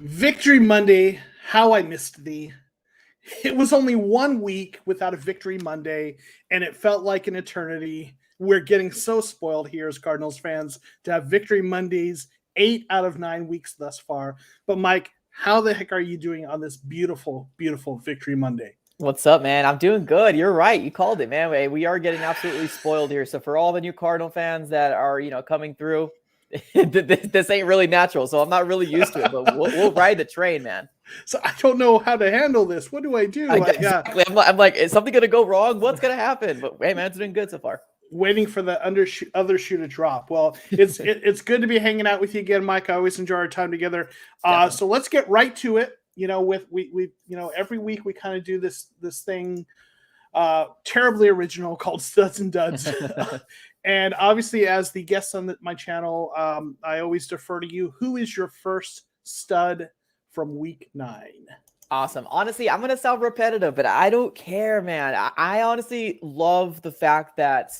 Victory Monday, how I missed thee. It was only 1 week without a Victory Monday, and it felt like an eternity. We're getting so spoiled here as Cardinals fans to have Victory Mondays 8 out of 9 weeks thus far. But Mike, how the heck are you doing on this beautiful, beautiful Victory Monday? What's up, man? I'm doing good. You're right. You called it, man. We are getting absolutely spoiled here. So for all the new Cardinal fans that are, coming through, this ain't really natural. So I'm not really used to it, but we'll ride the train, man. So I don't know how to handle this. What do I do? Exactly. I'm like, is something going to go wrong? What's going to happen? But hey, man, it's doing good so far. Waiting for the other shoe to drop. Well, it's good to be hanging out with you again, Mike. I always enjoy our time together. So let's get right to it. Every week we kind of do this thing terribly original called Studs and Duds. And obviously, as the guest on my channel, I always defer to you. Who is your first stud from week 9? Awesome. Honestly, I'm going to sound repetitive, but I don't care, man. I honestly love the fact that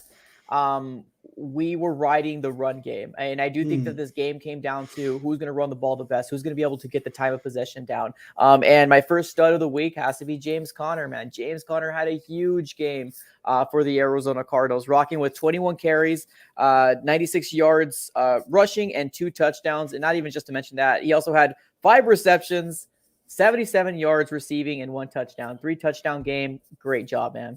we were riding the run game. And I do think that this game came down to who's going to run the ball the best, who's going to be able to get the time of possession down. And my first stud of the week has to be James Conner, man. James Conner had a huge game for the Arizona Cardinals, rocking with 21 carries, 96 yards rushing, and 2 touchdowns. And not even just to mention that, he also had 5 receptions, 77 yards receiving, and 1 touchdown. 3-touchdown game. Great job, man.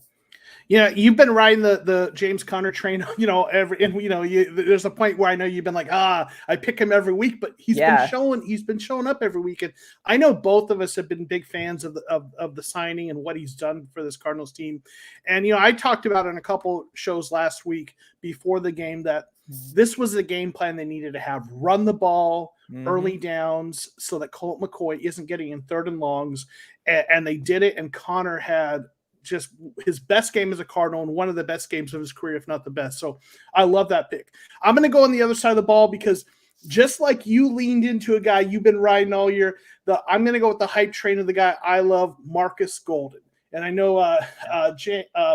Yeah, you've been riding the James Conner train, there's a point where I know you've been like, I pick him every week, but he's been showing up every week. And I know both of us have been big fans of the signing and what he's done for this Cardinals team. And, I talked about in a couple shows last week before the game that this was the game plan they needed to have. Run the ball, early downs, so that Colt McCoy isn't getting in 3rd and longs. And they did it, and Conner had just his best game as a Cardinal and one of the best games of his career, if not the best. So I love that pick. I'm going to go on the other side of the ball because just like you leaned into a guy you've been riding all year, I'm going to go with the hype train of the guy I love, Marcus Golden. And I know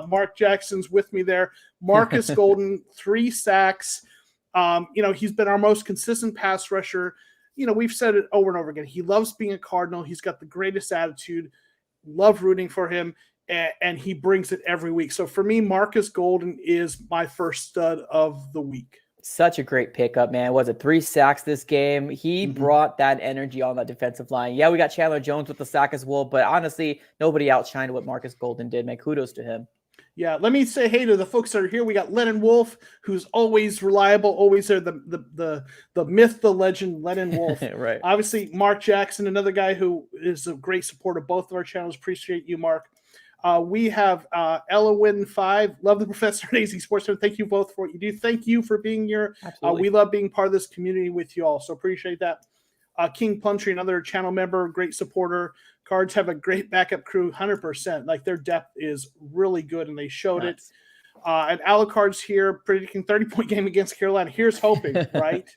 Mark Jackson's with me there. Marcus Golden, 3 sacks. He's been our most consistent pass rusher. We've said it over and over again. He loves being a Cardinal. He's got the greatest attitude. Love rooting for him. And he brings it every week. So for me, Marcus Golden is my first stud of the week. Such a great pickup, man. Was it 3 sacks this game? He brought that energy on that defensive line. Yeah, we got Chandler Jones with the sack as well, but honestly, nobody outshined what Marcus Golden did, man. Kudos to him. Yeah, let me say hey to the folks that are here. We got Lennon Wolf, who's always reliable, always there. The myth, the legend, Lennon Wolf. Right. Obviously, Mark Jackson, another guy who is a great supporter of both of our channels. Appreciate you, Mark. We have Ellawin5. Love the Professor and AZ Sportsman. Thank you both for what you do. Thank you for being here. We love being part of this community with you all. So appreciate that. King Plumtree, another channel member, great supporter. Cards have a great backup crew, 100%. Like their depth is really good, and they showed it. And Alucard's here predicting 30-point game against Carolina. Here's hoping, right?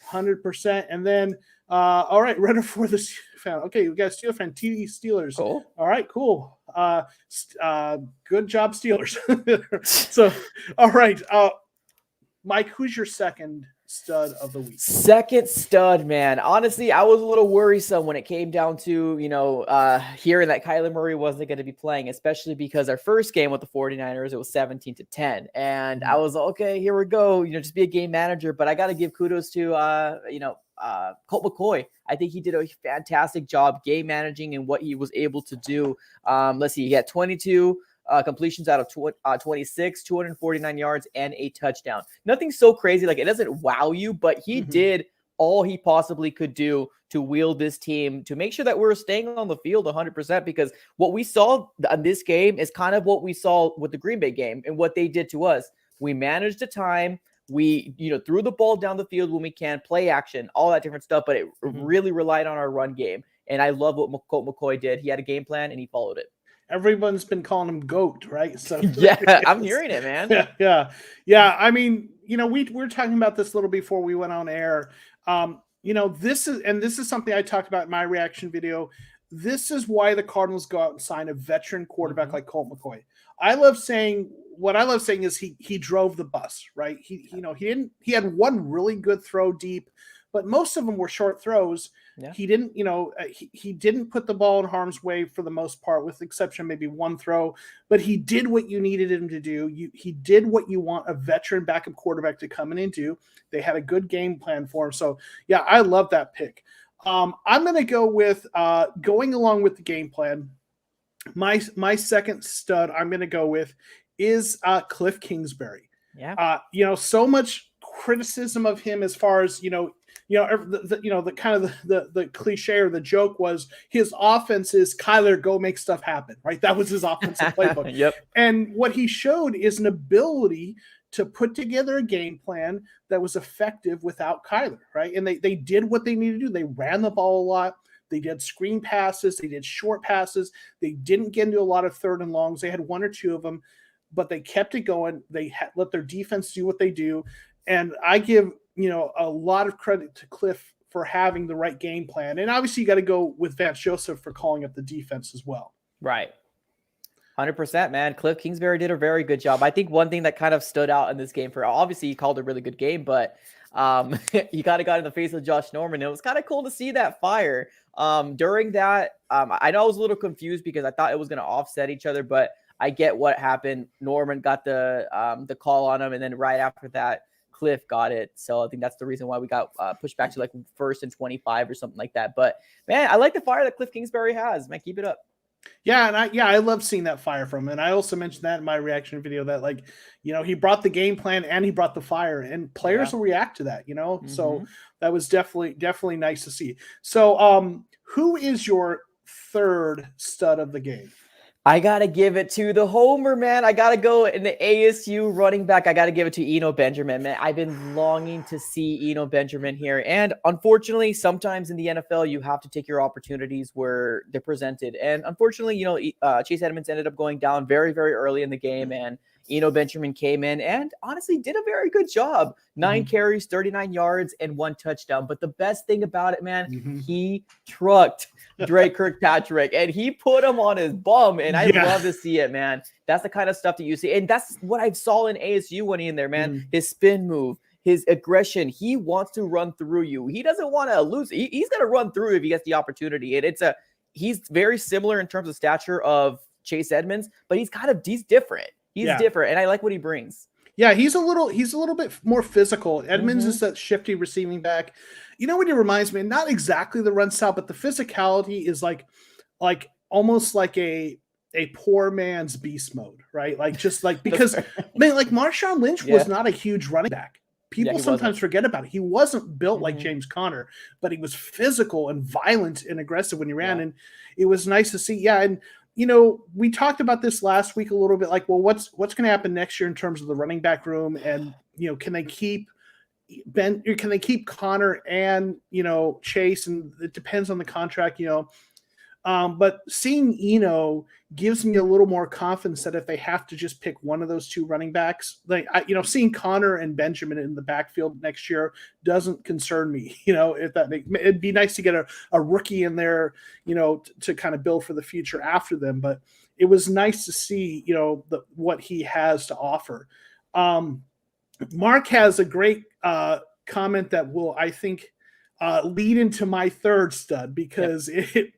100%. And then, all right, runner for the fan. Okay, we got Steeler fan, TD Steelers. Cool. All right, cool. Good job, Steelers. So, all right, Mike, who's your second stud of the week? Second stud, man. Honestly, I was a little worrisome when it came down to, hearing that Kyler Murray wasn't going to be playing, especially because our first game with the 49ers, it was 17-10. And I was, okay, here we go, just be a game manager. But I got to give kudos to, Colt McCoy. I think he did a fantastic job game managing and what he was able to do. Let's see, he had 22 completions out of 26, 249 yards, and a touchdown. Nothing so crazy. Like, it doesn't wow you, but he did all he possibly could do to wield this team to make sure that we're staying on the field 100%, because what we saw in this game is kind of what we saw with the Green Bay game and what they did to us. We managed the time. We, threw the ball down the field when we can, play action, all that different stuff, but it really relied on our run game. And I love what Colt McCoy did. He had a game plan and he followed it. Everyone's been calling him GOAT, right? So yeah, I'm hearing it, man. Yeah. I mean, we were talking about this a little before we went on air. This is something I talked about in my reaction video. This is why the Cardinals go out and sign a veteran quarterback like Colt McCoy. What I love saying is he drove the bus, right? He had one really good throw deep, but most of them were short throws. Yeah. He didn't, he didn't put the ball in harm's way for the most part, with the exception of maybe one throw, but he did what you needed him to do. He did what you want a veteran backup quarterback to come in and do. They had a good game plan for him. So yeah, I love that pick. I'm going to go with going along with the game plan. My second stud I'm going to go with is Cliff Kingsbury. Yeah. So much criticism of him as far as, the kind of the cliche or the joke was his offense is Kyler, go make stuff happen, right? That was his offensive playbook. Yep. And what he showed is an ability to put together a game plan that was effective without Kyler, right? And they did what they needed to do. They ran the ball a lot. They did screen passes. They did short passes. They didn't get into a lot of third and longs. They had one or two of them, but they kept it going. They let their defense do what they do. And I give, a lot of credit to Cliff for having the right game plan. And obviously you got to go with Vance Joseph for calling up the defense as well. Right. 100%, man. Cliff Kingsbury did a very good job. I think one thing that kind of stood out in this game obviously he called a really good game, but he kind of got in the face of Josh Norman. It was kind of cool to see that fire. During that, I know I was a little confused because I thought it was going to offset each other, but I get what happened. Norman got the call on him, and then right after that, Cliff got it. So I think that's the reason why we got pushed back to like 1st and 25 or something like that. But man, I like the fire that Cliff Kingsbury has. Man, keep it up. Yeah, and I love seeing that fire from him. And I also mentioned that in my reaction video that he brought the game plan and he brought the fire, and players will react to that, Mm-hmm. So that was definitely nice to see. So who is your third stud of the game? I got to give it to the homer, man. I got to go in the ASU running back. I got to give it to Eno Benjamin, man. I've been longing to see Eno Benjamin here. And unfortunately, sometimes in the NFL, you have to take your opportunities where they're presented. And unfortunately, Chase Edmonds ended up going down very, very early in the game. And Eno Benjamin came in and honestly did a very good job. 9 carries, 39 yards, and 1 touchdown. But the best thing about it, man, he trucked Drake Kirkpatrick and he put him on his bum. And I love to see it, man. That's the kind of stuff that you see. And that's what I saw in ASU when he in there, man. His spin move, his aggression. He wants to run through you. He doesn't want to lose. He's going to run through if he gets the opportunity. And he's very similar in terms of stature of Chase Edmonds, but he's different. He's different, and I like what he brings. Yeah, he's a little bit more physical. Edmonds is that shifty receiving back. You know what he reminds me? Not exactly the run style, but the physicality is like almost like a poor man's beast mode, right? Because man, Marshawn Lynch was not a huge running back. People sometimes forget about it. He wasn't built like James Conner, but he was physical and violent and aggressive when he ran, and it was nice to see. Yeah, and we talked about this last week a little bit, what's going to happen next year in terms of the running back room, and can they keep Connor and Chase, and it depends on the contract, but seeing Eno gives me a little more confidence that if they have to just pick one of those two running backs, seeing Connor and Benjamin in the backfield next year doesn't concern me. It'd be nice to get a rookie in there, to kind of build for the future after them. But it was nice to see, what he has to offer. Mark has a great comment that will, I think, lead into my third stud, because he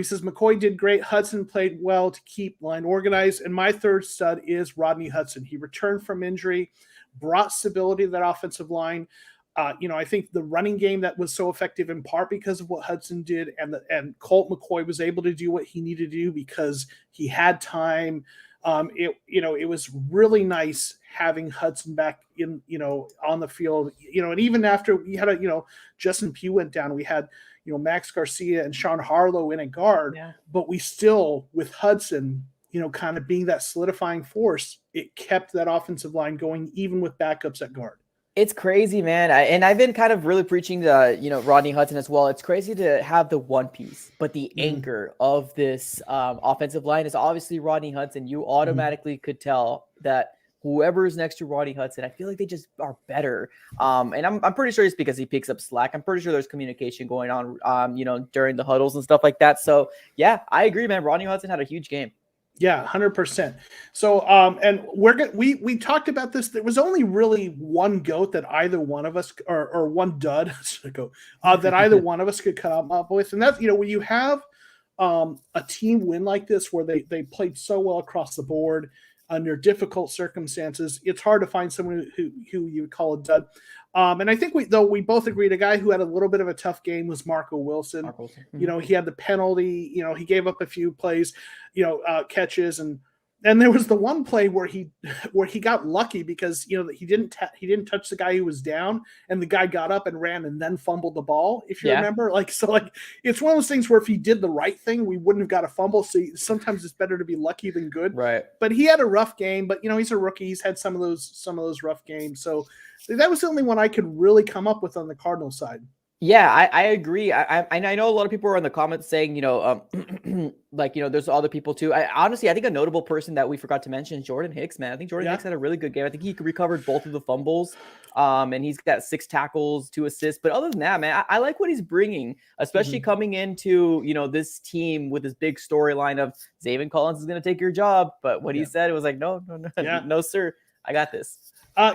says McCoy did great. Hudson played well to keep line organized. And my third stud is Rodney Hudson. He returned from injury, brought stability to that offensive line. I think the running game that was so effective in part because of what Hudson did, and Colt McCoy was able to do what he needed to do because he had time. It was really nice having Hudson back in, on the field, and even after we had Justin Pugh went down, we had, Max Garcia and Sean Harlow in a guard, but we still, with Hudson, kind of being that solidifying force, it kept that offensive line going, even with backups at guard. It's crazy, man. And I've been kind of really preaching to, Rodney Hudson as well. It's crazy to have the one piece, but the anchor of this offensive line is obviously Rodney Hudson. You automatically could tell that whoever's next to Rodney Hudson, I feel like they just are better. And I'm pretty sure it's because he picks up slack. I'm pretty sure there's communication going on, during the huddles and stuff like that. So yeah, I agree, man. Rodney Hudson had a huge game. Yeah, 100%. So, and we talked about this. There was only really one goat that either one of us, or one dud, that either one of us could come up with, and that's when you have a team win like this, where they played so well across the board under difficult circumstances. It's hard to find someone who you would call a dud. And I think we both agreed a guy who had a little bit of a tough game was Marco Wilson. Mm-hmm. He had the penalty. He gave up a few plays, catches, and there was the one play where he got lucky because he didn't touch the guy who was down, and the guy got up and ran and then fumbled the ball. If you remember, it's one of those things where if he did the right thing, we wouldn't have got a fumble. So sometimes it's better to be lucky than good. Right. But he had a rough game. But he's a rookie. He's had some of those rough games. So that was the only one I could really come up with on the Cardinals side. Yeah, I agree. I know a lot of people are in the comments saying, there's other people too. I think a notable person that we forgot to mention is Jordan Hicks, man. I think Jordan Hicks had a really good game. I think he recovered both of the fumbles, and he's got 6 tackles, 2 assists. But other than that, man, I like what he's bringing, especially coming into, this team with this big storyline of Zaven Collins is going to take your job. But what he said, it was like, no, no, sir, I got this.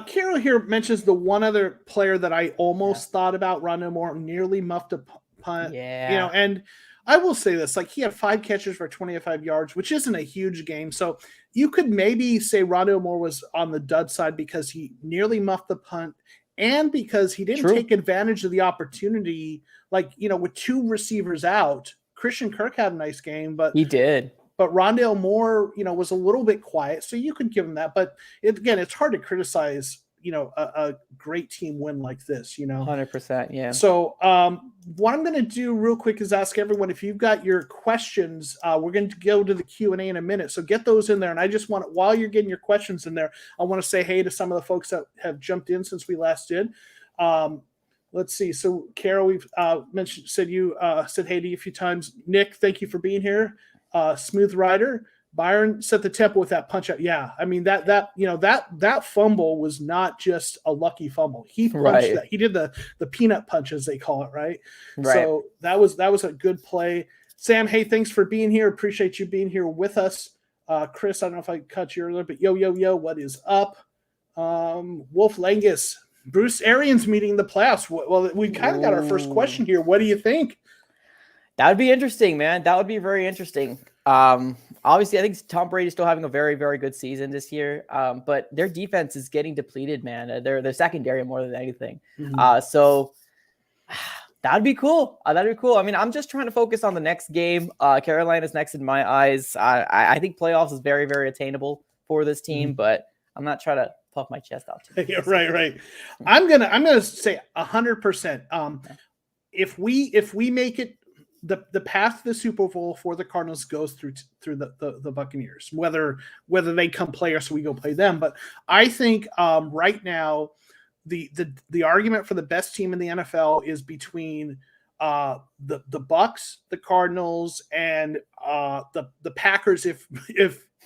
Carol here mentions the one other player that I almost thought about, Rondale Moore, nearly muffed a punt. Yeah. And I will say this, he had 5 catches for 25 yards, which isn't a huge game. So you could maybe say Rondale Moore was on the dud side because he nearly muffed the punt and because he didn't take advantage of the opportunity. With 2 receivers out, Christian Kirk had a nice game, but he did. But Rondale Moore, was a little bit quiet, so you could give him that. But it's hard to criticize, a great team win like this, 100%, yeah. So what I'm going to do real quick is ask everyone if you've got your questions. We're going to go to the Q&A in a minute, so get those in there. And I just want, while you're getting your questions in there, I want to say hey to some of the folks that have jumped in since we last did. Let's see. So Carol, we've said hey to you a few times. Nick, thank you for being here. Smooth Rider, Byron set the tempo with that punch out. Yeah, I mean that fumble was not just a lucky fumble. He punched that. He did the peanut punch, as they call it, right? So that was a good play. Sam, hey, thanks for being here. Appreciate you being here with us. Chris, I don't know if I cut you earlier, but yo, what is up? Wolf Langus, Bruce Arians meeting the playoffs. Well, we kind of got our first question here. What do you think? That would be interesting, man. That would be very interesting. Obviously, I think Tom Brady's still having a very, very good season this year. But their defense is getting depleted, man. They're secondary more than anything. So that'd be cool. That'd be cool. I mean, I'm just trying to focus on the next game. Carolina's next in my eyes. I think playoffs is very, very attainable for this team, but I'm not trying to puff my chest out. Yeah, right. I'm gonna say 100%. If we make it. The path to the Super Bowl for the Cardinals goes through the Buccaneers, whether they come play us, so we go play them. But I think right now the argument for the best team in the NFL is between the Bucs, the Cardinals, and the Packers if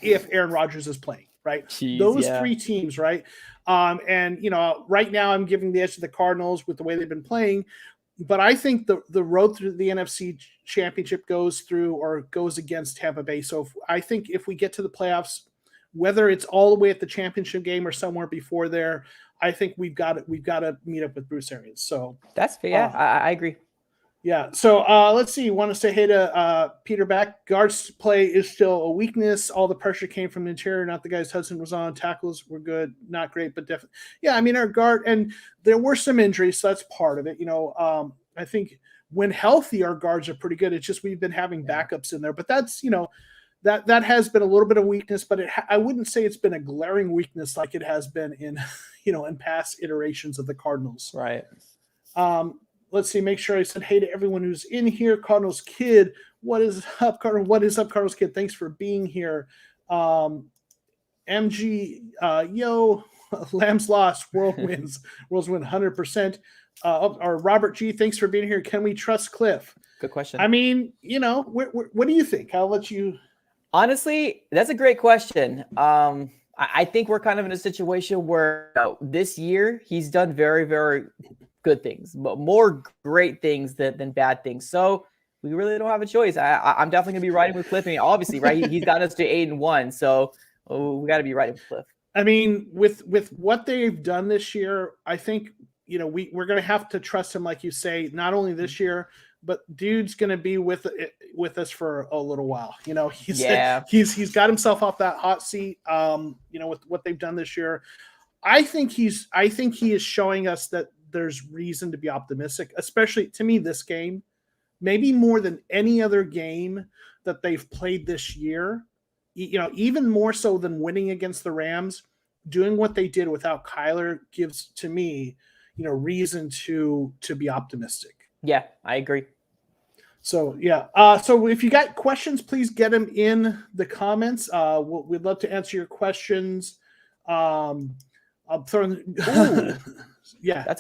Aaron Rodgers is playing. Right, those 3 teams, right? And right now I'm giving the edge to the Cardinals with the way they've been playing. But I think the road through the NFC Championship goes against Tampa Bay. So I think if we get to the playoffs, whether it's all the way at the championship game or somewhere before there, I think we've got to meet up with Bruce Arians. So that's fair. Yeah, I agree. Yeah. So let's see. Want to say hey to Peter Back. Guards play is still a weakness. All the pressure came from the interior, not the guys Hudson was on. Tackles were good, not great, but definitely. Yeah, I mean our guard, and there were some injuries, so that's part of it. I think when healthy, our guards are pretty good. It's just we've been having backups in there, but that's that has been a little bit of weakness, but I wouldn't say it's been a glaring weakness like it has been in in past iterations of the Cardinals. Right. Let's see, make sure I said hey to everyone who's in here. Cardinals Kid, what is up, Cardinals? What is up, Cardinals Kid? Thanks for being here. MG, Lambs lost, world wins. Worlds win 100%. Or Robert G, thanks for being here. Can we trust Cliff? Good question. I mean, what do you think? I'll let you. Honestly, that's a great question. I think we're kind of in a situation where this year he's done very, very good things, but more great things than bad things. So we really don't have a choice. I'm definitely gonna be riding with Cliff. I mean, obviously, right? He's gotten us to 8-1, so we got to be riding with Cliff. I mean, with what they've done this year, I think we're gonna have to trust him, like you say, not only this year, but dude's gonna be with us for a little while. He's got himself off that hot seat. With what they've done this year, I think he is showing us that there's reason to be optimistic, especially to me this game, maybe more than any other game that they've played this year. Even more so than winning against the Rams, doing what they did without Kyler gives to me, reason to be optimistic. Yeah, I agree. So yeah. So if you got questions, please get them in the comments. We'd love to answer your questions. I'm throwing. Yeah.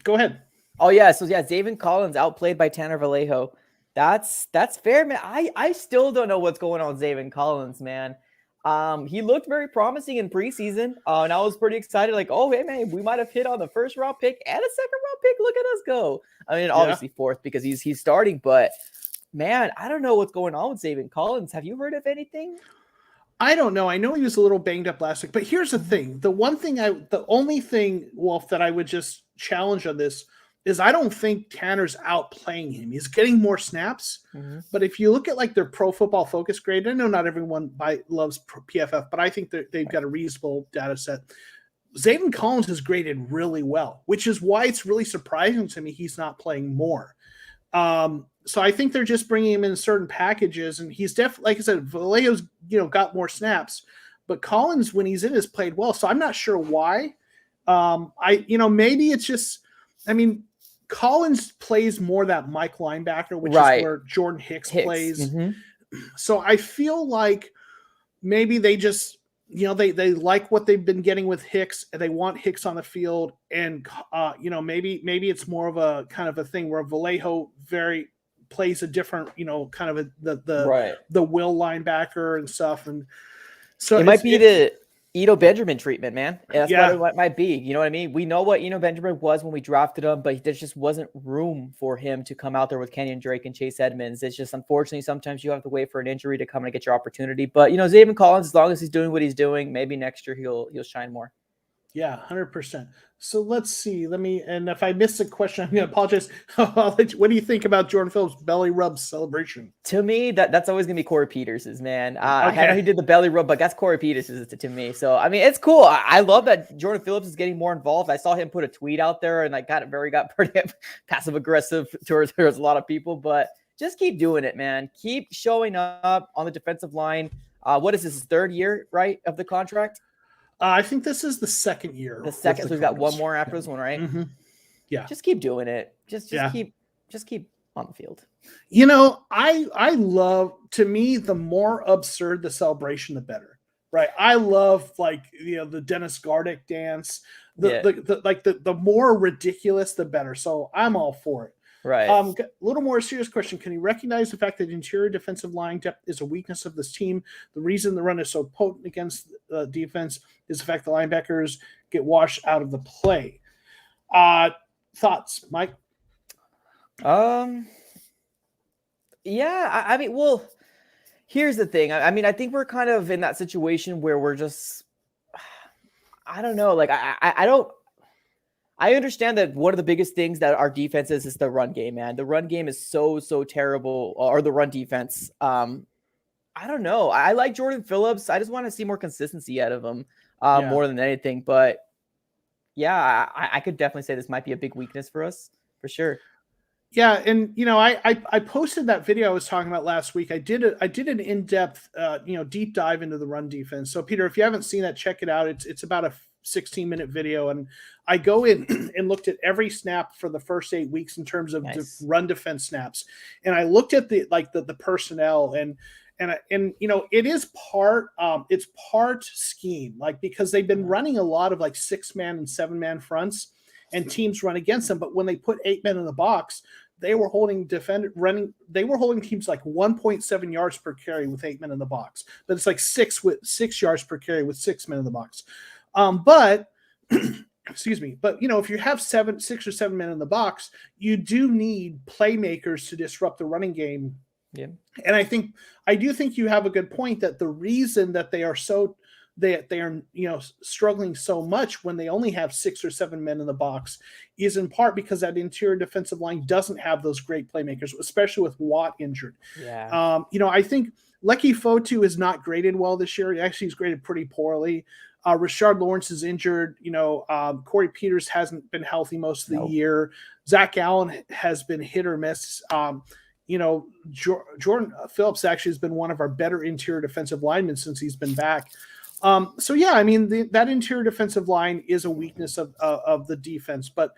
Go ahead. Oh yeah. So yeah, Zaven Collins outplayed by Tanner Vallejo. That's fair, man. I still don't know what's going on with Zaven Collins, man. He looked very promising in preseason, and I was pretty excited. Like, oh, hey, man, we might have hit on the first round pick and a second round pick. Look at us go. I mean, obviously fourth because he's starting, but man, I don't know what's going on with Zaven Collins. Have you heard of anything? I don't know. I know he was a little banged up last week, but here's the thing. The only thing, Wolf, that I would just challenge on this is I don't think Tanner's outplaying him. He's getting more snaps. Mm-hmm. But if you look at like their Pro Football Focus grade, I know not everyone loves PFF, but I think they've got a reasonable data set. Zaven Collins has graded really well, which is why it's really surprising to me he's not playing more. So I think they're just bringing him in certain packages, and he's definitely, like I said, Vallejo's got more snaps, but Collins, when he's in, has played well. So I'm not sure why. Maybe it's just, I mean, Collins plays more that Mike linebacker, which is where Jordan Hicks plays. Mm-hmm. So I feel like maybe they just, they like what they've been getting with Hicks, and they want Hicks on the field. And, maybe it's more of a kind of a thing where Vallejo plays a different, kind of the will linebacker and stuff. And so it might be the Eno Benjamin treatment, man. That's what it might be. You know what I mean? We know what Eno Benjamin was when we drafted him, but there just wasn't room for him to come out there with Kenyon Drake and Chase Edmonds. It's just, unfortunately, sometimes you have to wait for an injury to come and get your opportunity. But, Zaven Collins, as long as he's doing what he's doing, maybe next year he'll shine more. Yeah, 100%. So let's see. And if I missed a question, I'm going to apologize. What do you think about Jordan Phillips' belly rub celebration? To me, that's always going to be Corey Peters's, man. I know he did the belly rub, but that's Corey Peters's to me. So, I mean, it's cool. I love that Jordan Phillips is getting more involved. I saw him put a tweet out there, and got pretty passive aggressive towards a lot of people. But just keep doing it, man. Keep showing up on the defensive line. What is this, his third year, right, of the contract? I think this is the second year. The second, so we've got one more after this one, right? Mm-hmm. Yeah. Just keep doing it. Just keep on the field. I love, to me, the more absurd the celebration, the better. Right. I love the Dennis Gardick dance. The more ridiculous, the better. So I'm all for it. Right. A little more serious question. Can you recognize the fact that interior defensive line depth is a weakness of this team? The reason the run is so potent against defense is the fact the linebackers get washed out of the play. Thoughts, Mike? Yeah, I mean, well, here's the thing. I mean, I think we're kind of in that situation where we're just, I don't know. Like, I understand that one of the biggest things that our defense is the run game, man. The run game is so terrible, or the run defense. I don't know. I like Jordan Phillips. I just want to see more consistency out of him more than anything. But yeah, I could definitely say this might be a big weakness for us, for sure. Yeah, and I posted that video I was talking about last week. I did an in-depth deep dive into the run defense. So Peter, if you haven't seen that, check it out. It's about a 16-minute video, and I go in and looked at every snap for the first 8 weeks in terms of run defense snaps, and I looked at the personnel and it is it's part scheme, because they've been running a lot of 6-man and 7-man fronts, and teams run against them. But when they put 8 men in the box, they were holding they were holding teams like 1.7 yards per carry with 8 men in the box, but it's like 6 yards per carry with 6 men in the box. But excuse me, but if you have 6 or 7 men in the box, you do need playmakers to disrupt the running game. Yeah. And I do think you have a good point that the reason that they are struggling so much when they only have 6 or 7 men in the box is in part because that interior defensive line doesn't have those great playmakers, especially with Watt injured. Yeah. I think Lecky Fotu is not graded well this year. Actually, he's graded pretty poorly. Rashard Lawrence is injured. Corey Peters hasn't been healthy most of the year. Zach Allen has been hit or miss. Jordan Phillips actually has been one of our better interior defensive linemen since he's been back. That interior defensive line is a weakness of the defense. But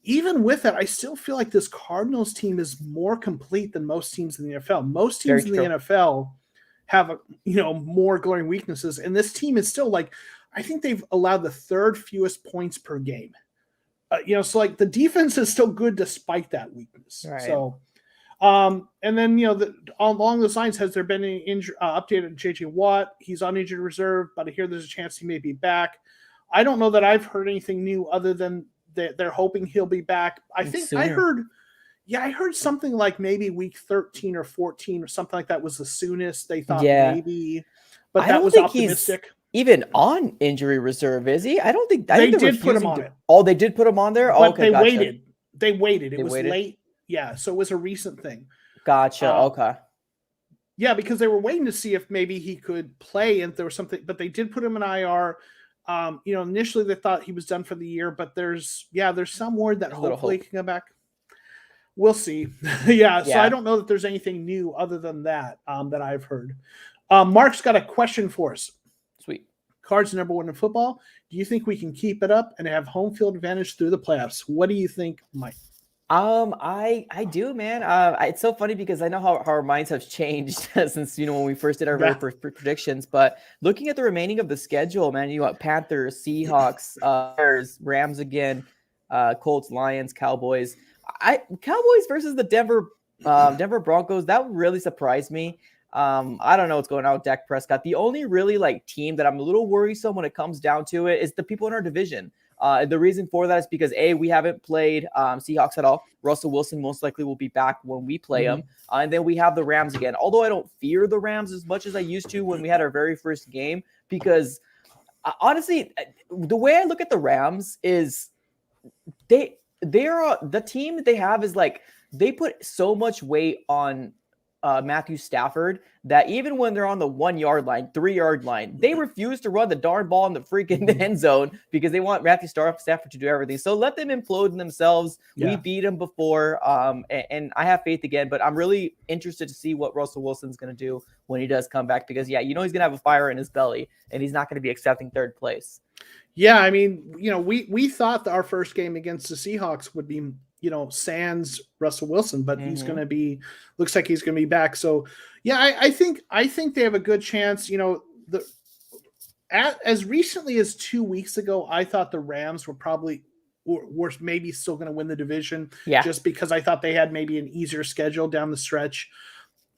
even with that, I still feel like this Cardinals team is more complete than most teams in the NFL. Most teams in the NFL have more glaring weaknesses, and this team is still I think they've allowed the 3rd fewest points per game. So the defense is still good despite that weakness. Right. So. And then, along those lines, has there been any update on JJ Watt? He's on injured reserve, but I hear there's a chance he may be back. I don't know that I've heard anything new other than they're hoping he'll be back. I heard something like maybe week 13 or 14 or something like that was the soonest they thought maybe, but that was optimistic. Even on injury reserve, is he? I don't think they did put him on it. Oh, they did put him on there? But they waited. They waited. It was late. Yeah, so it was a recent thing. Gotcha. Okay. Yeah, because they were waiting to see if maybe he could play and there was something, but they did put him in IR. Initially they thought he was done for the year, but there's some word that hopefully he can come back. We'll see. Yeah, so I don't know that there's anything new other than that that I've heard. Mark's got a question for us. Sweet. Cards number 1 in football. Do you think we can keep it up and have home field advantage through the playoffs? What do you think, Mike? I do, man. It's so funny because I know how our minds have changed since when we first did our very first predictions. But looking at the remaining of the schedule, man, you got Panthers, Seahawks, Bears, Rams again, Colts, Lions, Cowboys. Cowboys versus the Denver Broncos. That really surprised me. I don't know what's going on with Dak Prescott. The only really team that I'm a little worrisome when it comes down to it is the people in our division. The reason for that is because we haven't played Seahawks at all. Russell Wilson most likely will be back when we play him. And then we have the Rams again. Although I don't fear the Rams as much as I used to when we had our very first game, because honestly, the way I look at the Rams is they're the team that they have is they put so much weight on Matthew Stafford that even when they're on the 1 yard line, 3 yard line, they refuse to run the darn ball in the freaking end zone because they want Matthew Stafford to do everything. So let them implode in themselves. Yeah. We beat them before, and I have faith again, but I'm really interested to see what Russell Wilson's going to do when he does come back because, he's going to have a fire in his belly and he's not going to be accepting 3rd place. Yeah, we thought that our first game against the Seahawks would be sans Russell Wilson, but he's going to be, looks like he's going to be back. So yeah, I think they have a good chance. As recently as 2 weeks ago, I thought the Rams were maybe still going to win the division just because I thought they had maybe an easier schedule down the stretch.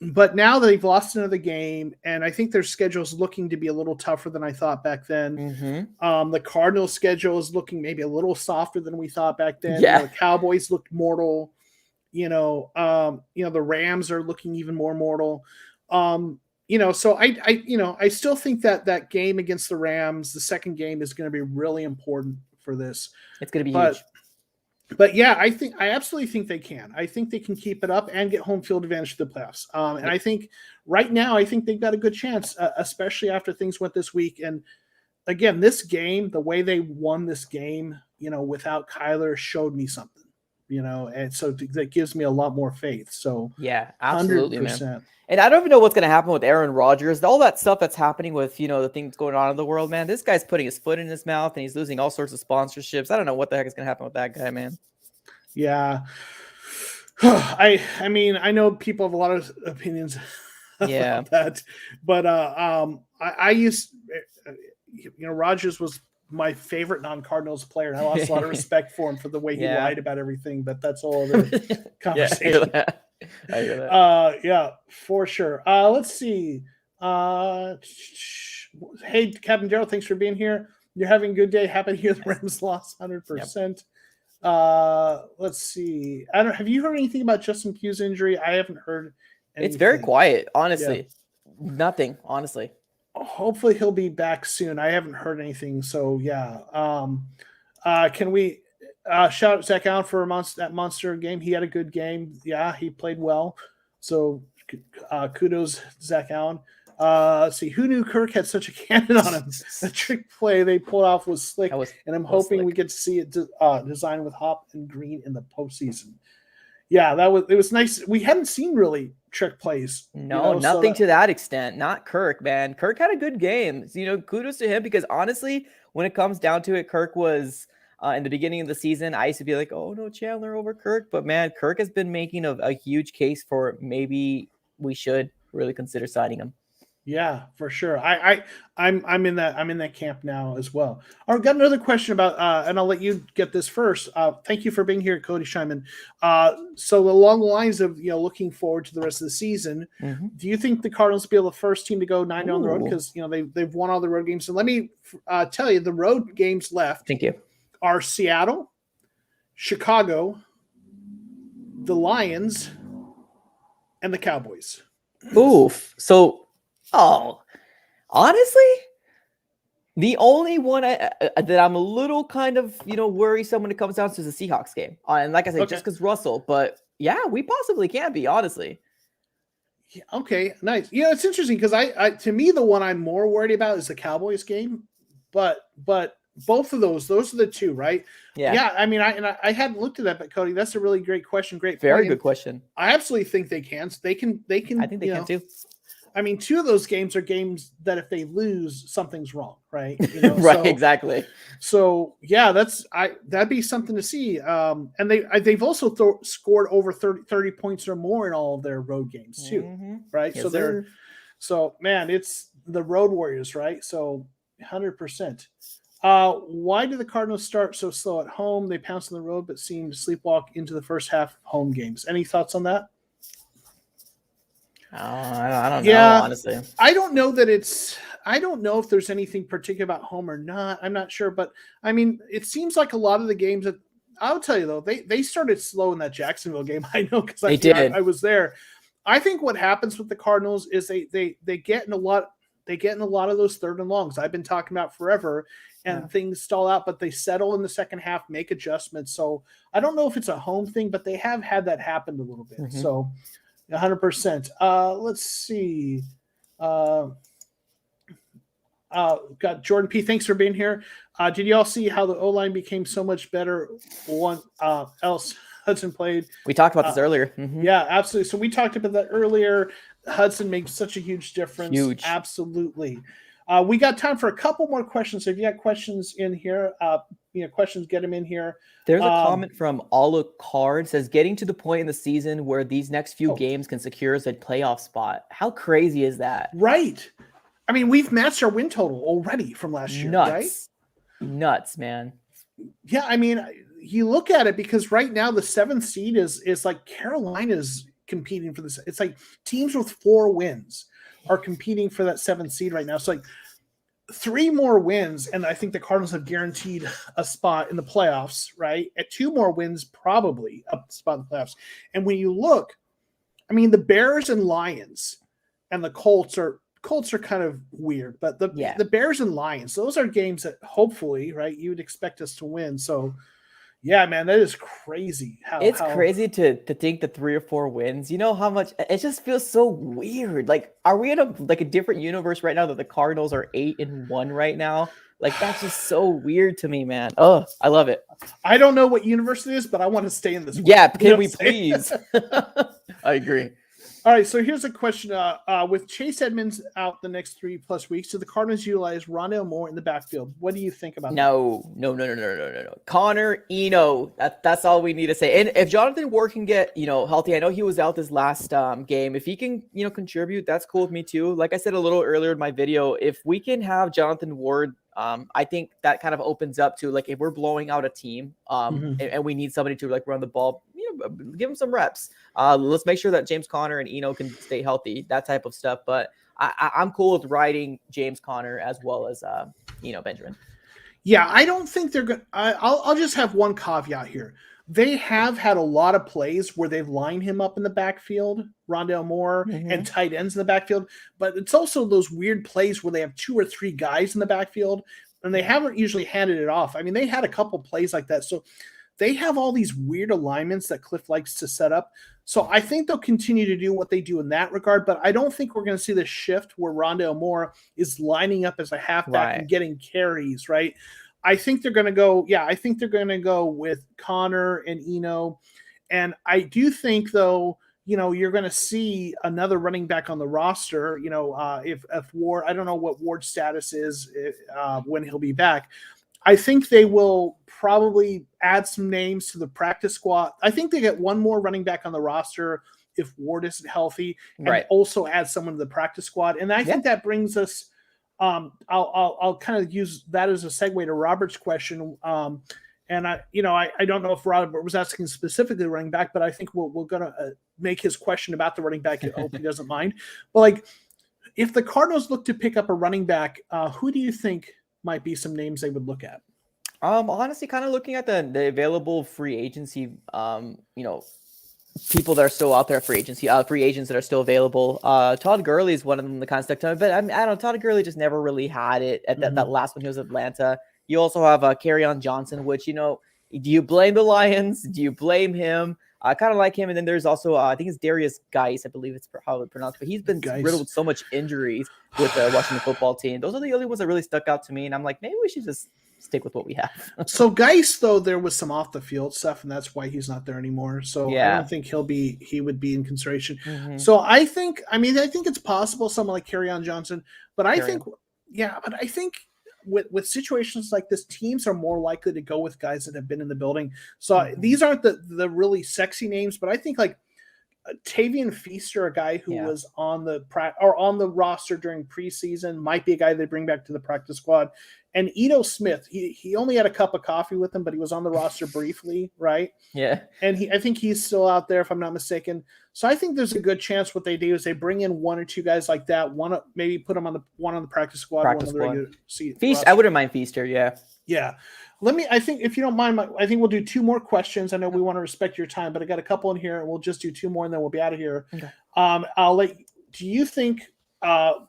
But now they've lost another game, and I think their schedule is looking to be a little tougher than I thought back then. The Cardinals' schedule is looking maybe a little softer than we thought back then. Yeah. The Cowboys looked mortal. The Rams are looking even more mortal. So I still think that game against the Rams, the second game, is going to be really important for this. It's going to be huge. But yeah, I absolutely think they can. I think they can keep it up and get home field advantage to the playoffs. And I think right now, I think they've got a good chance, especially after things went this week. And again, this game, the way they won this game, without Kyler showed me something, and so that gives me a lot more faith. So yeah, absolutely, 100%. Man. And I don't even know what's going to happen with Aaron Rodgers. All that stuff that's happening with, the things going on in the world, man. This guy's putting his foot in his mouth and he's losing all sorts of sponsorships. I don't know what the heck is going to happen with that guy, man. Yeah. I know people have a lot of opinions about that, but I used, Rodgers was my favorite non-Cardinals player, and I lost a lot of respect for him for the way he lied about everything. But that's all other conversation. I hear that. Yeah, for sure. Let's see. Hey, Captain Gerald, thanks for being here. You're having a good day. Happy to hear the Rams lost 100%. Let's see. Have you heard anything about Justin Pugh's injury? I haven't heard anything. It's very quiet, honestly. Yeah. Nothing, honestly. Hopefully he'll be back soon. I haven't heard anything. So yeah. Can we shout out Zach Allen for that monster game? He had a good game. Yeah, he played well. So kudos, Zach Allen. Let's see, who knew Kirk had such a cannon on him? The trick play they pulled off was slick, and I'm hoping we get to see it designed with Hop and Green in the postseason. Yeah, it was nice. We hadn't seen really trick plays. No, nothing to that extent. Not Kirk, man. Kirk had a good game. Kudos to him, because honestly, when it comes down to it, Kirk was in the beginning of the season, I used to be like, oh no, Chandler over Kirk. But man, Kirk has been making a huge case for maybe we should really consider signing him. Yeah, for sure. I'm in that camp now as well. I've got another question about, and I'll let you get this first. Thank you for being here, Cody Scheinman. So along the lines of looking forward to the rest of the season, do you think the Cardinals will be the first team to go 9-0 on the road? Because they've won all the road games. So let me tell you, the road games left. Thank you. Are Seattle, Chicago, the Lions, and the Cowboys. Oof. So. Oh, honestly, the only one that I'm a little kind of, worrisome when it comes down to the Seahawks game. And like I said, just because Russell, but yeah, we possibly can be, honestly. Yeah, okay, nice. It's interesting because I to me, the one I'm more worried about is the Cowboys game, but both of those are the two, right? Yeah. I mean, I hadn't looked at that, but Cody, that's a really great question. Very good question. I absolutely think they can. They can. I think they can too. I mean, two of those games are games that if they lose, something's wrong, right? Right, exactly. So yeah, that'd be something to see. And they've also scored over 30 points or more in all of their road games too, right? Yes, so man, it's the Road Warriors, right? So 100%. Why do the Cardinals start so slow at home? They pounce on the road, but seem to sleepwalk into the first half of home games. Any thoughts on that? I don't know, honestly. I don't know if there's anything particular about home or not. I'm not sure, but I mean, it seems like a lot of the games that I'll tell you though, they started slow in that Jacksonville game. I know because I was there. I think what happens with the Cardinals is they get in a lot of those 3rd and longs I've been talking about forever, and things stall out, but they settle in the second half, make adjustments. So I don't know if it's a home thing, but they have had that happen a little bit. So 100%. Let's see. Got Jordan P. Thanks for being here. Did you all see how the O-line became so much better once else Hudson played? We talked about this earlier. Yeah, absolutely. So we talked about that earlier. Hudson makes such a huge difference. Huge. Absolutely. We got time for a couple more questions. So if you got questions in here, questions, get them in here. There's a comment from Ala Card, says getting to the point in the season where these next few games can secure us a playoff spot. How crazy is that? Right. I mean, we've matched our win total already from last year, right? Nuts, man. Yeah, I mean, you look at it because right now the 7th seed is like Carolina's competing for this. It's like teams with 4 wins are competing for that 7th seed right now. So like 3 more wins, and I think the Cardinals have guaranteed a spot in the playoffs, right? At 2 more wins, probably a spot in the playoffs. And when you look, I mean, the Bears and Lions and the Colts are kind of weird, but the Bears and Lions, those are games that hopefully, right, you would expect us to win. So yeah, man, that is crazy. It's crazy to think the 3 or 4 wins. You know how much it just feels so weird. Like, are we in a different universe right now that the Cardinals are 8-1 right now? Like, that's just so weird to me, man. Oh, I love it. I don't know what universe it is, but I want to stay in this. Yeah, can we please? I agree. All right, so here's a question. With Chase Edmonds out the next 3+ weeks, do the Cardinals utilize Rondale Moore in the backfield? What do you think about that? No. Connor, Eno, that's all we need to say. And if Jonathan Ward can get, healthy, I know he was out this last game. If he can, contribute, that's cool with me too. Like I said a little earlier in my video, if we can have Jonathan Ward I think that kind of opens up to, like, if we're blowing out a team and we need somebody to like run the ball, give them some reps. Let's make sure that James Conner and Eno can stay healthy, that type of stuff. But I'm cool with riding James Conner as well as Benjamin. Yeah, I don't think they're going to. I'll just have one caveat here. They have had a lot of plays where they've lined him up in the backfield, Rondale Moore, and tight ends in the backfield. But it's also those weird plays where they have 2 or 3 guys in the backfield, and they haven't usually handed it off. I mean, they had a couple plays like that. So they have all these weird alignments that Cliff likes to set up. So I think they'll continue to do what they do in that regard, but I don't think we're going to see the shift where Rondale Moore is lining up as a halfback and getting carries, right? I think they're going to go, I think they're going to go with Connor and Eno. And I do think, though, you're going to see another running back on the roster, if Ward, I don't know what Ward's status is when he'll be back. I think they will probably add some names to the practice squad. I think they get one more running back on the roster if Ward isn't healthy, and also add someone to the practice squad. And I think that brings us, I'll kind of use that as a segue to Robert's question. And I don't know if Robert was asking specifically running back, but I think we're going to make his question about the running back. I hope he doesn't mind. But like, if the Cardinals look to pick up a running back, who do you think might be some names they would look at? Honestly, kind of looking at the available free agency, people that are still out there, free agents that are still available. Todd Gurley is one of them that kind of stuck to me, but I don't know. Todd Gurley just never really had it at that last one. He was at Atlanta. You also have Kerryon Johnson, which, do you blame the Lions? Do you blame him? I kind of like him. And then there's also, I think it's Darius Geis. I believe it's how it's pronounced, but he's been riddled with so much injuries with the Washington football team. Those are the only ones that really stuck out to me. And I'm like, maybe we should just stick with what we have. So Geis, though, there was some off the field stuff, and that's why he's not there anymore. So I don't think he would be in consideration. So I think it's possible someone like Kerryon Johnson, but I think with situations like this, teams are more likely to go with guys that have been in the building. So these aren't the really sexy names, but I think like Tavian Feaster, a guy who was on the roster during preseason, might be a guy they bring back to the practice squad. And Ito Smith, he only had a cup of coffee with him, but he was on the roster briefly, right? Yeah. And I think he's still out there, if I'm not mistaken. So I think there's a good chance what they do is they bring in 1 or 2 guys like that. Maybe put them on the practice squad. One on the regular Feast, I wouldn't mind Feaster, yeah. Yeah. I think if you don't mind, I think we'll do 2 more questions. I know we want to respect your time, but I got a couple in here, and we'll just do 2 more, and then we'll be out of here. Okay. Do you think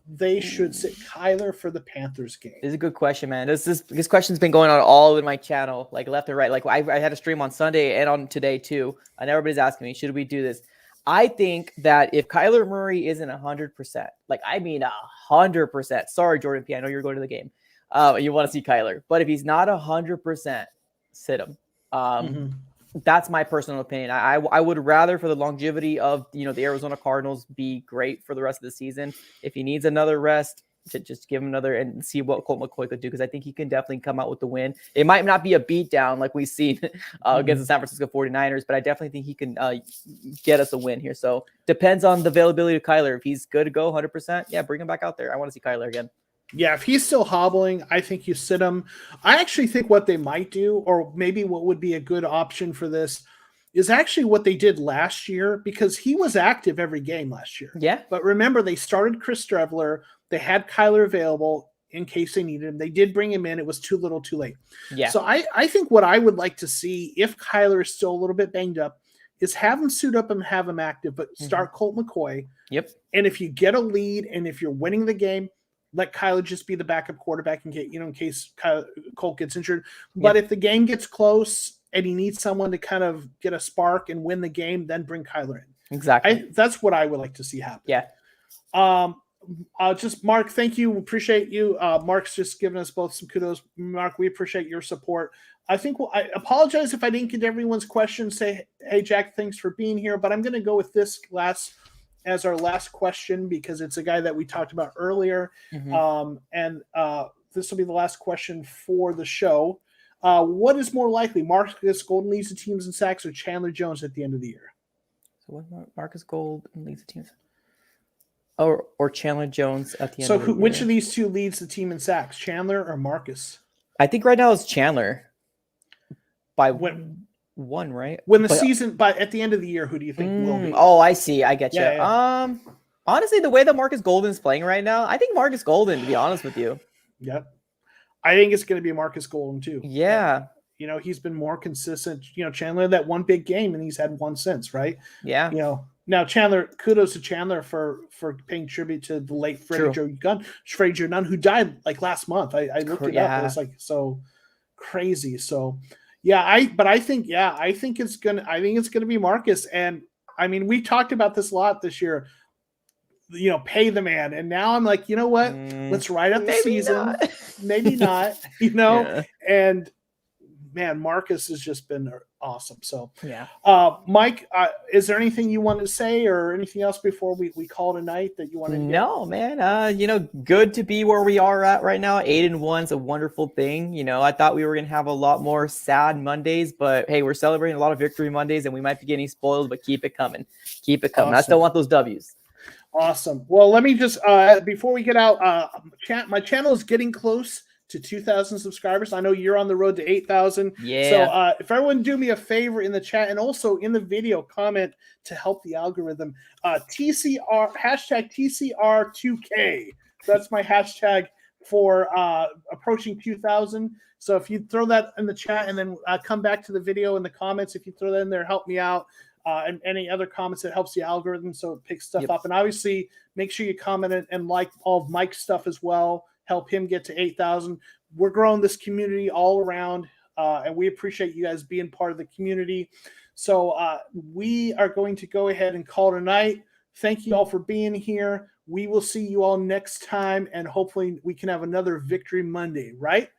they should sit Kyler for the Panthers game? This is a good question, man. This question's been going on all in my channel, like left and right. Like I had a stream on Sunday and on today too, and everybody's asking me, should we do this? I think that if Kyler Murray isn't 100%, like I mean 100%, sorry Jordan P, I know you're going to the game. You want to see Kyler, but if he's not 100%, sit him. That's my personal opinion. I would rather, for the longevity of the Arizona Cardinals, be great for the rest of the season. If he needs another rest, to just give him another and see what Colt McCoy could do, because I think he can definitely come out with the win. It might not be a beatdown like we've seen against the San Francisco 49ers, but I definitely think he can get us a win here. So depends on the availability of Kyler. If he's good to go 100%, yeah, bring him back out there. I want to see Kyler again. Yeah, if he's still hobbling, I think you sit him. I actually think what they might do, or maybe what would be a good option for this, is actually what they did last year, because he was active every game last year. Yeah. But remember, they started Chris Streveler. They had Kyler available in case they needed him. They did bring him in. It was too little too late. Yeah. So I think what I would like to see, if Kyler is still a little bit banged up, is have him suit up and have him active, but start Colt McCoy. Yep. And if you get a lead and if you're winning the game, let Kyler just be the backup quarterback in case Colt gets injured. But if the game gets close and he needs someone to kind of get a spark and win the game, then bring Kyler in. Exactly. That's what I would like to see happen. Yeah. Just Mark, thank you. Appreciate you. Mark's just giving us both some kudos. Mark, we appreciate your support. I apologize if I didn't get everyone's question. Say, hey, Jack, thanks for being here. But I'm going to go with this as our last question, because it's a guy that we talked about earlier. And this will be the last question for the show. What is more likely, Marcus Golden leads the teams in sacks or Chandler Jones at the end of the year? So what Marcus Golden leads the teams? Or Chandler Jones at the end So of the year. which of these two leads the team in sacks, Chandler or Marcus? I think right now it's Chandler by one, right? When the season, but at the end of the year, who do you think will be? Oh, I see. I get you. Yeah. Honestly, the way that Marcus Golden's playing right now, I think Marcus Golden, to be honest with you. Yep. I think it's going to be Marcus Golden too. Yeah. You know, he's been more consistent. You know, Chandler had that one big game, and he's had one since, right? Yeah. You know, now Chandler, kudos to Chandler for paying tribute to the late Freddie Joe Nunn, who died like last month. I looked it up. It was like so crazy. So yeah, I think it's gonna be Marcus. And I mean, we talked about this a lot this year. You know, pay the man. And now I'm like, you know what? Let's ride out the season. Maybe not, you know, and man, Marcus has just been awesome. So yeah. Mike, is there anything you want to say or anything else before we call tonight that you want to do? No, man. You know, good to be where we are at right now. 8-1's a wonderful thing. You know, I thought we were going to have a lot more sad Mondays, but hey, we're celebrating a lot of victory Mondays and we might be getting spoiled, but keep it coming. Keep it coming. Awesome. I still want those W's. Awesome. Well, let me just, before we get out, my channel is getting close to 2,000 subscribers. I know you're on the road to 8,000. Yeah. So if everyone do me a favor in the chat and also in the video, comment to help the algorithm. TCR, hashtag TCR2K. That's my hashtag for approaching 2,000. So if you throw that in the chat and then come back to the video in the comments, if you throw that in there, help me out. And any other comments that helps the algorithm so it picks stuff up. And obviously, make sure you comment and like all of Mike's stuff as well. Help him get to 8,000. We're growing this community all around, and we appreciate you guys being part of the community. So we are going to go ahead and call tonight. Thank you all for being here. We will see you all next time, and hopefully we can have another Victory Monday, right?